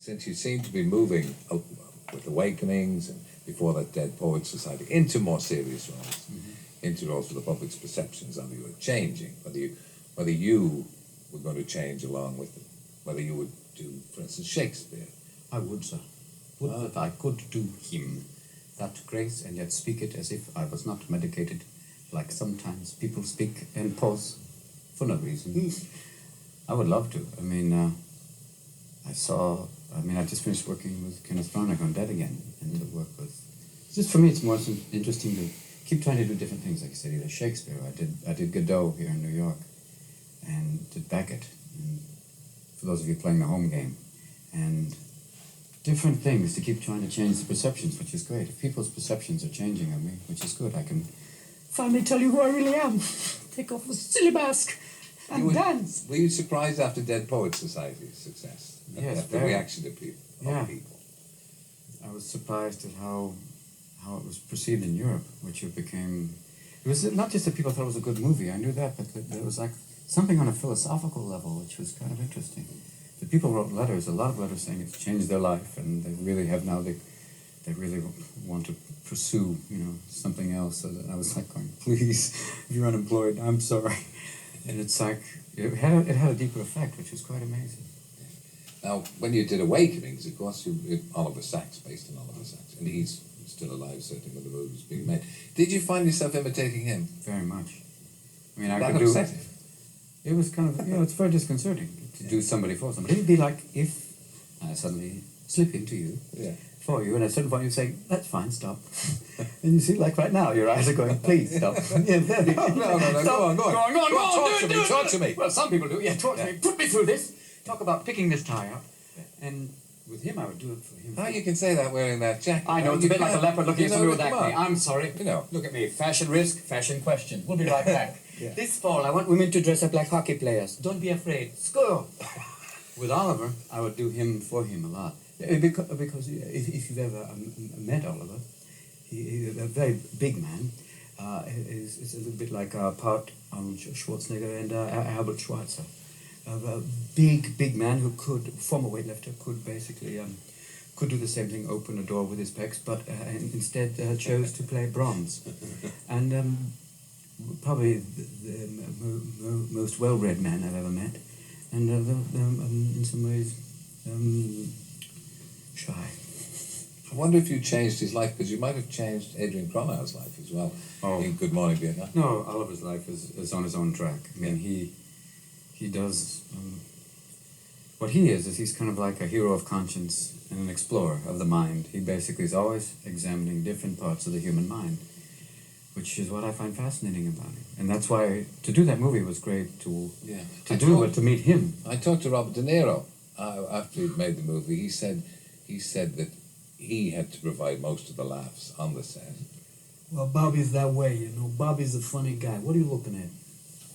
Since you seem to be moving with Awakenings and before that Dead Poets Society into more serious roles, into roles where the public's perceptions of you are changing, whether you were going to change along with it, whether you would do, for instance, Shakespeare. I would, sir. Would that I could do him that grace and yet speak it as if I was not medicated, like sometimes people speak and pause for no reason. I would love to. I mean, I just finished working with Kenneth Branagh on Dead Again, and to work with. Just for me, it's more interesting to keep trying to do different things. Like I said, either Shakespeare. I did Godot here in New York, and did Beckett. And for those of you playing the home game, and different things to keep trying to change the perceptions, which is great. If people's perceptions are changing of me, which is good, I can finally tell you who I really am. Take off the silly mask and dance. Were you surprised after Dead Poets Society's success? Yes, at the reaction of people. I was surprised at how it was perceived in Europe, which it became. It was not just that people thought it was a good movie. I knew that, but it was like something on a philosophical level, which was kind of interesting. The people wrote letters, a lot of letters saying it's changed their life, and they really have now. They really want to pursue, something else. So that I was like going, please, if you're unemployed, I'm sorry. And it's like it had a deeper effect, which was quite amazing. Now, when you did Awakenings, of course, Oliver Sacks, based on Oliver Sacks, and he's still alive, certainly when the movie's being made. Did you find yourself imitating him? Very much. I mean, I could do it. It was kind of, it's very disconcerting to do somebody for somebody. It'd be like if I suddenly slip into you for you, and at a certain point you say, that's fine, stop. And you see, like right now, your eyes are going, please stop. No, go on. Talk to me. Well, some people do. Yeah, talk to me. Put me through this. Talk about picking this tie up. And with him, I would do it for him. How you can say that wearing that jacket? I know, it's a bit like a leopard looking at somebody with acne. I'm sorry. Look at me. Fashion risk, fashion question. We'll be right back. This fall, I want women to dress up like hockey players. Don't be afraid. Score! With Oliver, I would do him for him a lot. Because if you've ever met Oliver, he's a very big man. It's a little bit like part Arnold Schwarzenegger and Albert Schweitzer. A big man who could, former weightlifter, could basically could do the same thing, open a door with his pecs, but instead chose to play bronze. And probably the most well-read man I've ever met, and in some ways shy. I wonder if you changed his life, because you might have changed Adrian Cronau's life as well in Good Morning Vietnam. No, Oliver's life is on his own track. I mean, he does, what he is he's kind of like a hero of conscience and an explorer of the mind. He basically is always examining different parts of the human mind, which is what I find fascinating about him. And that's why, to do that movie was great to meet him. I talked to Robert De Niro after he'd made the movie. He said that he had to provide most of the laughs on the set. Well, Bobby's that way, Bobby's a funny guy. What are you looking at?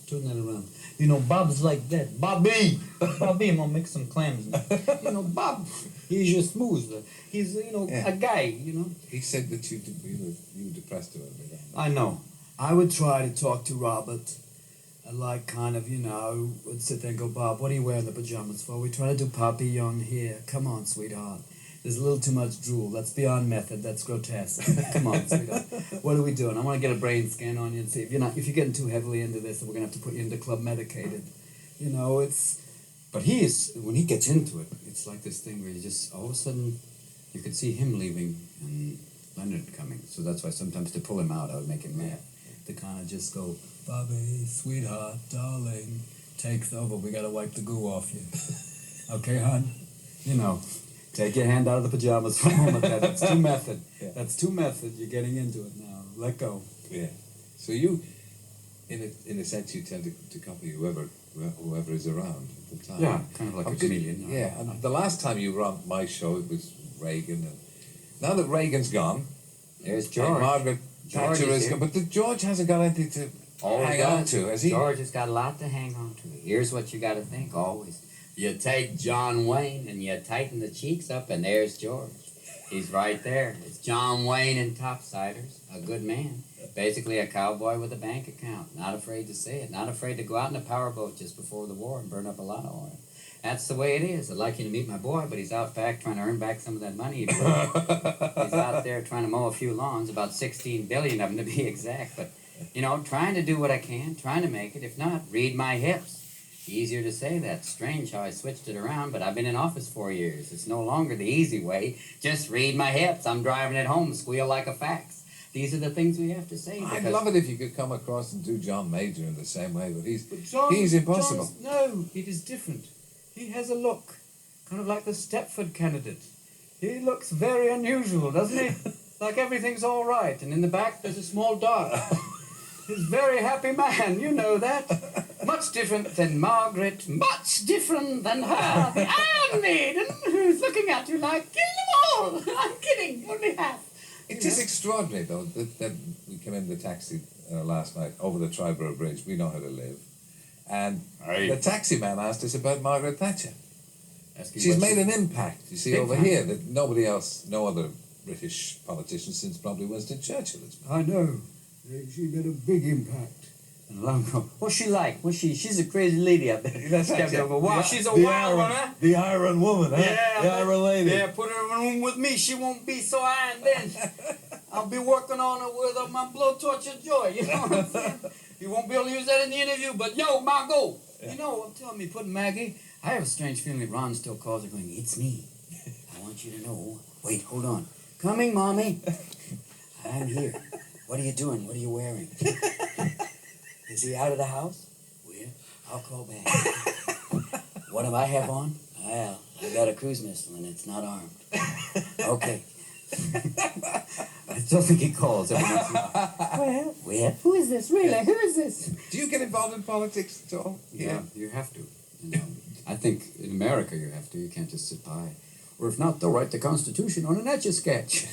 Turn that around. Bob's like that. Bobby, I'm gonna make some clams. Bob, he's just smooth. He's, a guy, He said that you were depressed about it. I know. I would try to talk to Robert. I like kind of, would sit there and go, Bob, what are you wearing the pajamas for? We try to do Poppy Young here. Come on, sweetheart. There's a little too much drool. That's beyond method. That's grotesque. Come on, sweetheart. What are we doing? I want to get a brain scan on you and see if you're getting too heavily into this, we're gonna have to put you into club medicated. But when he gets into it, it's like this thing where you just all of a sudden you could see him leaving and Leonard coming. So that's why sometimes to pull him out, I would make him mad. To kind of just go, Bobby, sweetheart, darling, take's over. We gotta wipe the goo off you. Okay, hon? Take your hand out of the pajamas for a moment. That's too method. That's too method. You're getting into it now. Let go. Yeah. So you, in a sense, you tend to copy whoever is around at the time. Yeah, kind of like a chameleon. Yeah. And the last time you were on my show, it was Reagan. And now that Reagan's gone, there's George. Margaret Thatcher is gone. But George hasn't got anything to hang on to, has he? George has got a lot to hang on to. Here's what you got to think always. You take John Wayne and you tighten the cheeks up, and there's George. He's right there. It's John Wayne in Topsiders, a good man. Basically a cowboy with a bank account. Not afraid to say it. Not afraid to go out in a powerboat just before the war and burn up a lot of oil. That's the way it is. I'd like you to meet my boy, but he's out back trying to earn back some of that money he blew. He's out there trying to mow a few lawns, about 16 billion of them to be exact. But, you know, trying to do what I can, trying to make it. If not, read my hips. Easier to say that. Strange how I switched it around, but I've been in office 4 years. It's no longer the easy way. Just read my hips. I'm driving it home, squeal like a fax. These are the things we have to say. I'd love it if you could come across and do John Major in the same way, but he's impossible. No, it is different. He has a look, kind of like the Stepford candidate. He looks very unusual, doesn't he? Like everything's all right, and in the back there's a small dot. He's a very happy man, you know that. Much different than Margaret, much different than her, the Iron Maiden, who's looking at you like, kill them all! I'm kidding, only half. It is extraordinary, though, that we came in the taxi last night over the Triborough Bridge. We know how to live. And the taxi man asked us about Margaret Thatcher. She's made an impact, you see, over here that nobody else, no other British politician since probably Winston Churchill has made. I know. She made a big impact. What's she like? She's a crazy lady, I bet. Wow, she's a wild one, huh? The Iron Woman, huh? Yeah, the Iron Lady. Yeah, put her in a room with me. She won't be so iron then. I'll be working on her with my blowtorch of joy, you know what I'm saying? You won't be able to use that in the interview, but yo, Margot! Yeah. You know, I'm telling me, put Maggie, I have a strange feeling that Ron still calls her going, it's me. I want you to know. Wait, hold on. Coming, Mommy. I'm here. What are you doing? What are you wearing? Is he out of the house? Well, I'll call back. What do I have on? Well, I got a cruise missile and it's not armed. Okay. I still think he calls every once in a while. Well, who is this? Really? Who is this? Do you get involved in politics at all? Yeah, you have to. You know, I think in America you have to. You can't just sit by. Or if not, they'll write the Constitution on an Etch-a-Sketch.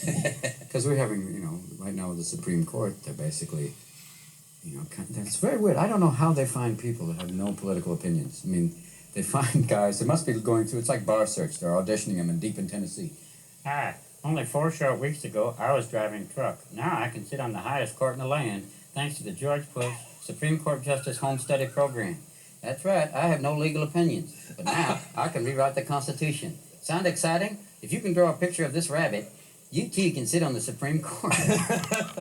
Because we're having, you know, right now with the Supreme Court, they're basically, you know, it's very weird. I don't know how they find people that have no political opinions. I mean, they find guys, they must be going through, it's like bar search. They're auditioning them deep in Tennessee. Hi, only 4 short weeks ago, I was driving a truck. Now I can sit on the highest court in the land, thanks to the George Bush Supreme Court Justice Home Study Program. That's right, I have no legal opinions. But now, I can rewrite the Constitution. Sound exciting? If you can draw a picture of this rabbit, you too can sit on the Supreme Court.